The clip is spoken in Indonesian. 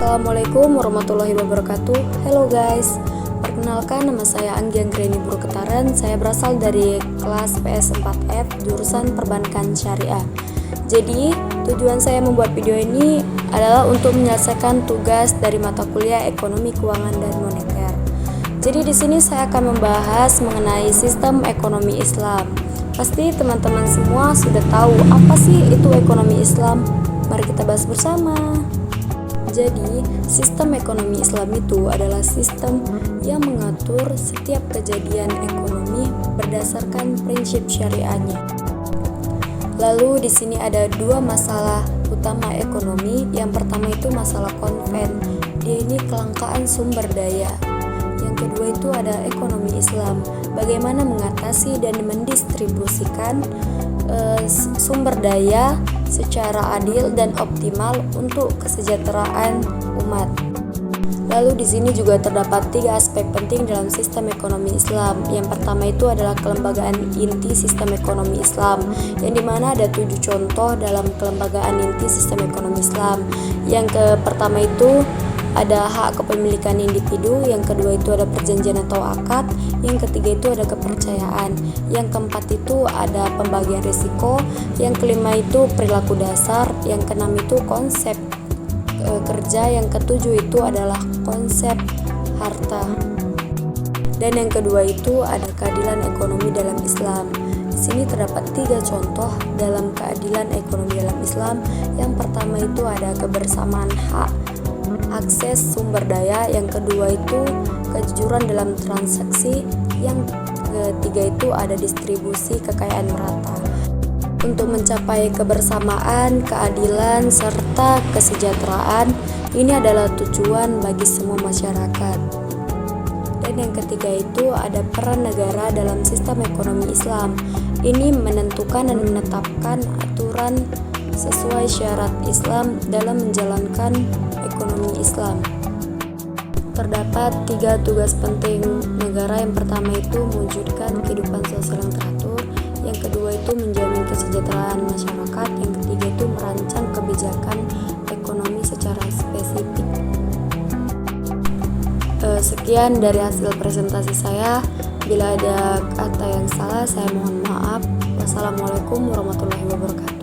Assalamualaikum warahmatullahi wabarakatuh. Hello guys, perkenalkan nama saya Anggi Anggreni Buruketaran. Saya berasal dari kelas PS4F jurusan Perbankan Syariah. Jadi tujuan saya membuat video ini adalah untuk menyelesaikan tugas dari mata kuliah Ekonomi Keuangan dan Moneter. Jadi di sini saya akan membahas mengenai sistem ekonomi Islam. Pasti teman-teman semua sudah tahu apa sih itu ekonomi Islam. Mari kita bahas bersama. Jadi, sistem ekonomi Islam itu adalah sistem yang mengatur setiap kejadian ekonomi berdasarkan prinsip syariahnya. Lalu di sini ada dua masalah utama ekonomi. Yang pertama itu masalah konven. Dia ini kelangkaan sumber daya. Yang kedua itu ada ekonomi Islam. Bagaimana mengatasi dan mendistribusikan sumber daya secara adil dan optimal untuk kesejahteraan umat. Lalu di sini juga terdapat 3 aspek penting dalam sistem ekonomi Islam. Yang pertama itu adalah kelembagaan inti sistem ekonomi Islam, yang dimana ada 7 contoh dalam kelembagaan inti sistem ekonomi Islam. Yang pertama itu ada hak kepemilikan individu, yang kedua itu ada perjanjian atau akad, yang ketiga itu ada kepercayaan, yang keempat itu ada pembagian risiko, yang kelima itu perilaku dasar, yang keenam itu konsep kerja, yang ketujuh itu adalah konsep harta, dan yang kedua itu ada keadilan ekonomi dalam Islam. Di sini terdapat 3 contoh dalam keadilan ekonomi dalam Islam. Yang pertama itu ada kebersamaan hak akses sumber daya, yang kedua itu kejujuran dalam transaksi, yang ketiga itu ada distribusi kekayaan merata. Untuk mencapai kebersamaan, keadilan, serta kesejahteraan, ini adalah tujuan bagi semua masyarakat. Dan yang ketiga itu ada peran negara dalam sistem ekonomi Islam. Ini menentukan dan menetapkan aturan sesuai syarat Islam dalam menjalankan ekonomi Islam. Terdapat 3 tugas penting negara. Yang pertama itu mewujudkan kehidupan sosial yang teratur, yang kedua itu menjamin kesejahteraan masyarakat, yang ketiga itu merancang kebijakan ekonomi secara spesifik. Sekian dari hasil presentasi saya. Bila ada kata yang salah, saya mohon maaf. Wassalamualaikum warahmatullahi wabarakatuh.